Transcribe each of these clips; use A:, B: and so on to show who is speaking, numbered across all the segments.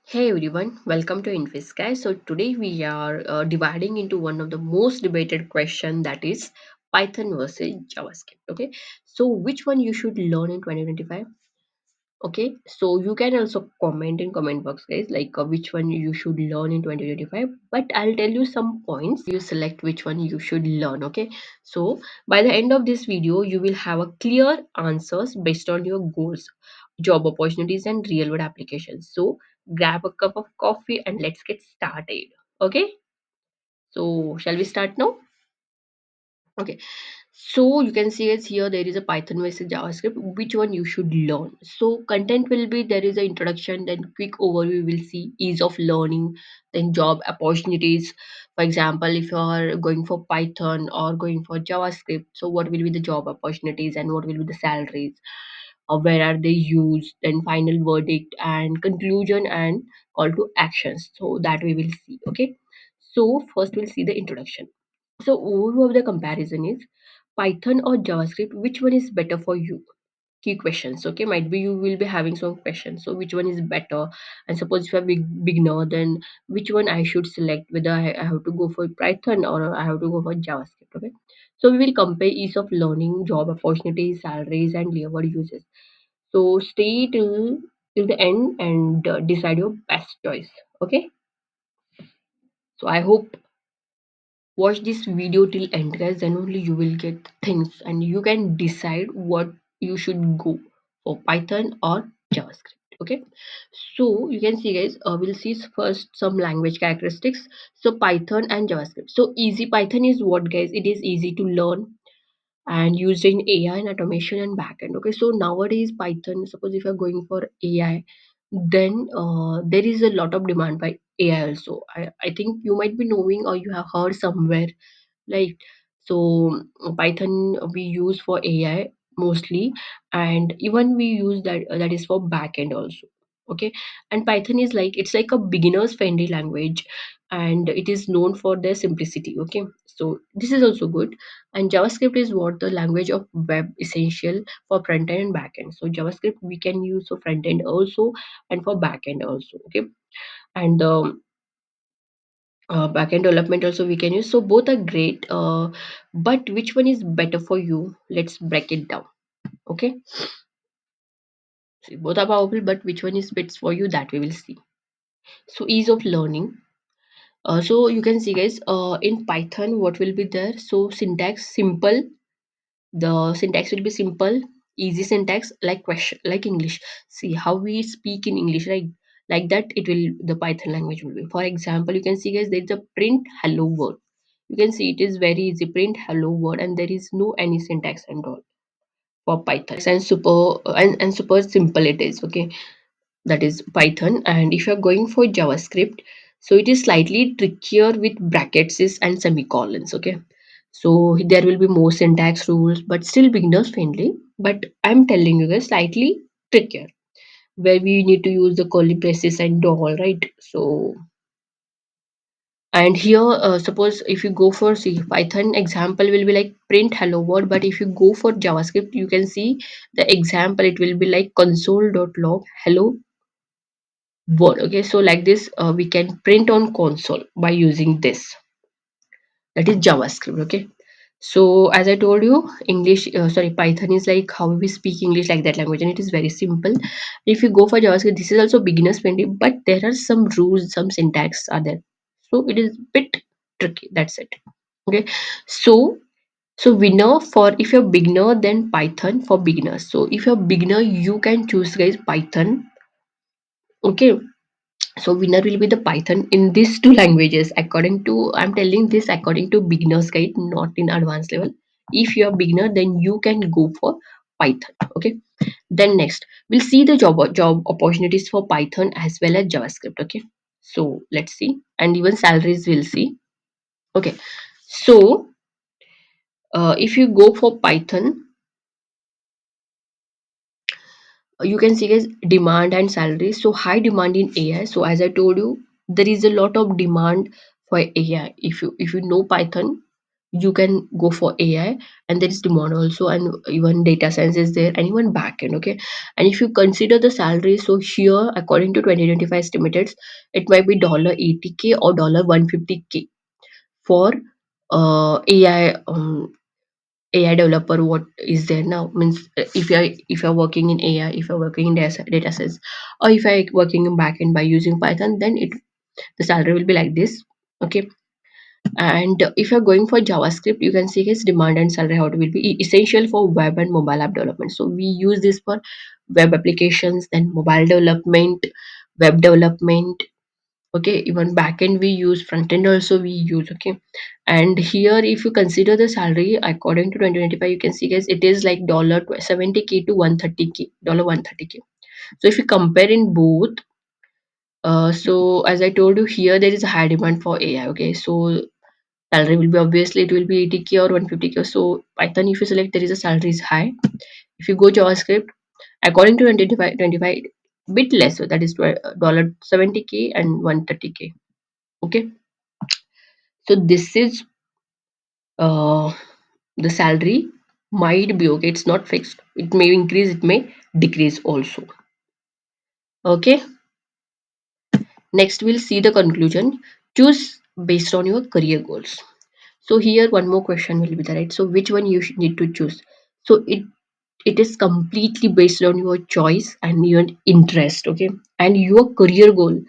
A: Hey everyone, welcome to Infis guys. So today we are dividing into one of the most debated question, that is Python versus JavaScript. Okay, so which one you should learn in 2025? Okay, so you can also comment in comment box guys, like which one you should learn in 2025, but I'll tell you some points, you select which one you should learn. Okay, so by the end of this video you will have a clear answers based on your goals, job opportunities and real world applications. So grab a cup of coffee and let's get started. Okay, so shall we start now? Okay, so you can see it's here there is a Python versus JavaScript. Which one you should learn? So content will be there is an introduction, then quick overview will see ease of learning, then job opportunities. For example, if you are going for Python or going for JavaScript, so what will be the job opportunities and what will be the salaries? Where are they used? Then final verdict and conclusion and call to actions. So that we will see. Okay. So first we'll see the introduction. So overview of the comparison is Python or JavaScript, which one is better for you? Key questions. Okay, might be you will be having some questions. So which one is better? And suppose if you're beginner, then which one I should select? Whether I have to go for Python or I have to go for JavaScript. Okay. So we will compare ease of learning, job opportunities, salaries, and labor uses. So stay till the end and decide your best choice. Okay. So I hope watch this video till end guys, then only you will get things and you can decide what you should go for, Python or JavaScript. Okay, so you can see guys, we'll see first some language characteristics. So Python and JavaScript. So easy Python is what guys, it is easy to learn and used in AI and automation and backend. Okay, so nowadays Python, suppose if you're going for AI, then there is a lot of demand by AI also. I think you might be knowing or you have heard somewhere, right? So Python we use for AI mostly, and even we use that is for backend also. Okay, and Python is like, it's like a beginners friendly language, and it is known for their simplicity. Okay, so this is also good. And JavaScript is what the language of web essential for front end and back end. So JavaScript we can use for front end also and for back end also. Okay, and backend development also we can use. So both are great, but which one is better for you? Let's break it down. Okay, see, both are powerful, but which one is fits for you, that we will see. So ease of learning. So you can see guys, in Python what will be there? So syntax simple. The syntax will be simple, easy syntax like question, like English. See how we speak in English, right? Like that it will, the Python language will be. For example, you can see guys, there's a print hello word. You can see it is very easy, print hello word, and there is no any syntax and all for Python. And super simple it is. Okay, that is Python. And if you're going for JavaScript, so it is slightly trickier with brackets and semicolons. Okay, so there will be more syntax rules, but still beginners friendly. But I'm telling you guys, slightly trickier, where we need to use the curly braces and all, right? So and here, suppose if you go for C Python, example will be like print hello world. But if you go for JavaScript, you can see the example, it will be like console.log hello world. Okay, so like this, we can print on console by using this, that is JavaScript. Okay, so as I told you, English, sorry, Python is like how we speak English, like that language, and it is very simple. If you go for JavaScript, this is also beginners friendly, but there are some rules, some syntax are there, so it is bit tricky. That's it. Okay, so winner for, if you're beginner, then Python for beginners. So if you're beginner, you can choose guys Python. Okay, so winner will be the Python in these two languages. According to, I'm telling this according to beginners guide, not in advanced level. If you're beginner, then you can go for Python. Okay, then next we'll see the job opportunities for Python as well as JavaScript. Okay, so let's see, and even salaries we'll see. Okay, so if you go for Python, you can see guys demand and salary. So high demand in AI. So as I told you, there is a lot of demand for AI. If you know Python, you can go for AI, and there is demand also, and even data science is there, and even backend. Okay, and if you consider the salary, so here according to 2025 estimated, it might be $80K or $150K for AI AI developer. What is there now means, if you're working in AI, if you're working in data science, or if you're working in backend by using Python, then it the salary will be like this. Okay, and if you're going for JavaScript, you can see its demand and salary how it will be essential for web and mobile app development. So we use this for web applications, then mobile development, web development. Okay, even backend we use, front end also we use. Okay, and here if you consider the salary according to 2025, you can see guys, it is like $70K to $130K, $130K. So if you compare in both, so as I told you, here there is a high demand for AI. Okay, so salary will be, obviously it will be 80K or 150K. So Python, if you select, there is a salary is high. If you go JavaScript, according to 25 bit less, so that is $70K and 130K. Okay, so this is uh the salary might be okay, it's not fixed, it may increase, it may decrease also. Okay, next we'll see the conclusion. Choose based on your career goals. So here one more question will be there, right? So which one you need to choose? So it is completely based on your choice and your interest. Okay, and your career goal,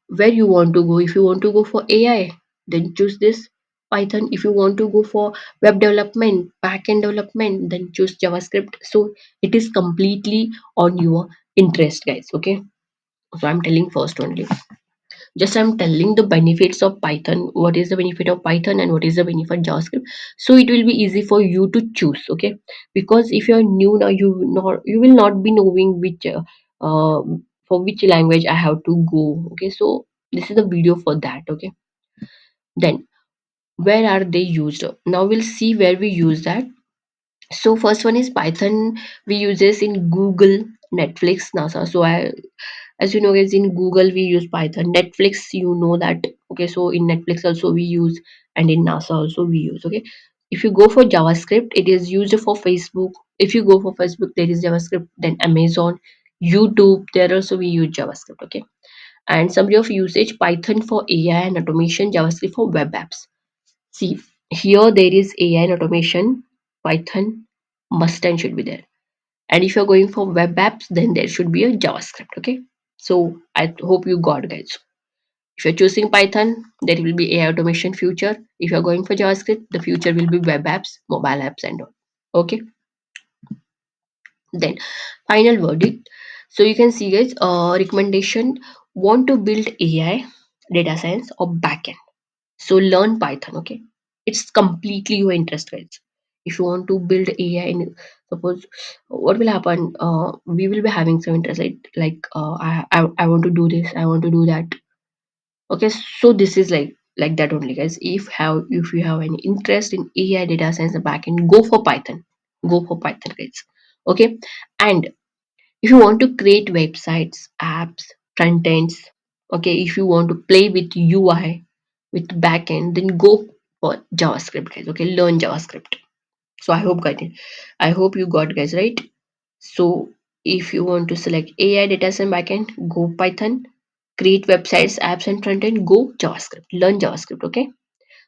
A: where you want to go. If you want to go for AI, then choose this Python. If you want to go for web development, backend development, then choose JavaScript. So it is completely on your interest, guys. Okay, so I'm telling first only, just I'm telling the benefits of Python, what is the benefit of Python and what is the benefit of JavaScript, so it will be easy for you to choose. Okay, because if you're new now, you will not be knowing which for which language I have to go. Okay, so this is the video for that. Okay, then where are they used? Now we'll see where we use that. So first one is Python, we use this in Google, Netflix, NASA. So I, as you know guys, in Google we use Python. Netflix, you know that. Okay, so in Netflix also we use, and in NASA also we use. Okay, if you go for JavaScript, it is used for Facebook. If you go for Facebook, there is JavaScript. Then Amazon, YouTube, there also we use JavaScript. Okay, and summary of usage: Python for AI and automation, JavaScript for web apps. See, here there is AI and automation, Python must and should be there. And if you're going for web apps, then there should be a JavaScript. Okay, so I hope you got, guys. If you're choosing Python, there will be AI automation future. If you're going for JavaScript, the future will be web apps, mobile apps, and all. Okay, then final verdict. So you can see, guys, recommendation: want to build AI, data science, or backend. So learn Python. Okay, it's completely your interest, guys. If you want to build AI, in suppose, what will happen? We will be having some interest, I want to do this, I want to do that. Okay, so this is like that only, guys. If you have any interest in AI, data science, and backend, go for Python. Go for Python, guys. Okay, and if you want to create websites, apps, front ends, okay, if you want to play with UI, with backend, then go for JavaScript, guys. Okay, learn JavaScript. So I hope you got, guys, right? So if you want to select AI, data science, backend, go Python. Create websites, apps, and front end, go JavaScript. Learn JavaScript. Okay,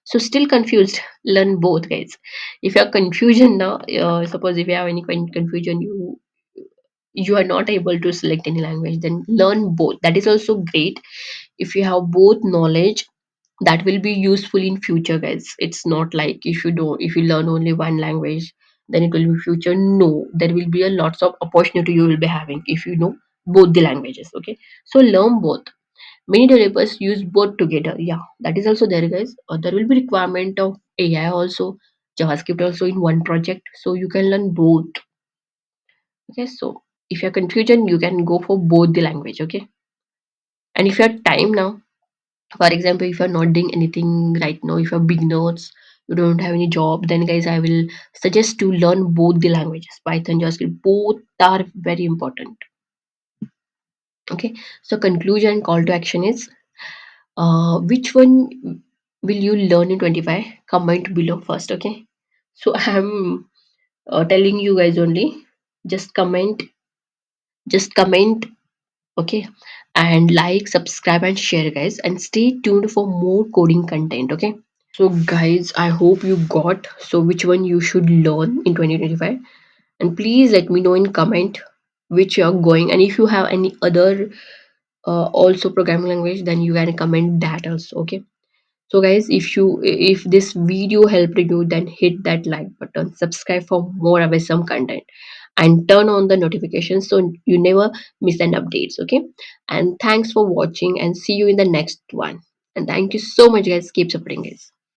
A: so still confused, learn both, guys. If you're confusion now, suppose if you have any confusion, you are not able to select any language, then learn both, that is also great. If you have both knowledge, that will be useful in future, guys. It's not like if you learn only one language, then it will be future. No, there will be a lots of opportunity you will be having if you know both the languages. Okay, so learn both. Many developers use both together. Yeah, that is also there, guys. There will be requirement of AI also, JavaScript also in one project, so you can learn both. Okay, so if you're confusion, you can go for both the language. Okay, and if you have time now, for example, if you're not doing anything right now, if you're beginners, you don't have any job, then guys, I will suggest to learn both the languages, Python, JavaScript. Both are very important. Okay, so conclusion, call to action is, which one will you learn in 25? Comment below first, okay? So I'm telling you guys only, just comment, just comment, okay? And like, subscribe and share guys, and stay tuned for more coding content, okay? So guys, I hope you got so which one you should learn in 2025, and please let me know in comment which you're going, and if you have any other also programming language, then you can comment that also, okay? So guys, if this video helped you, then hit that like button, subscribe for more awesome content, and turn on the notifications so you never miss an updates, okay? And thanks for watching, and see you in the next one. And thank you so much guys, keep supporting guys.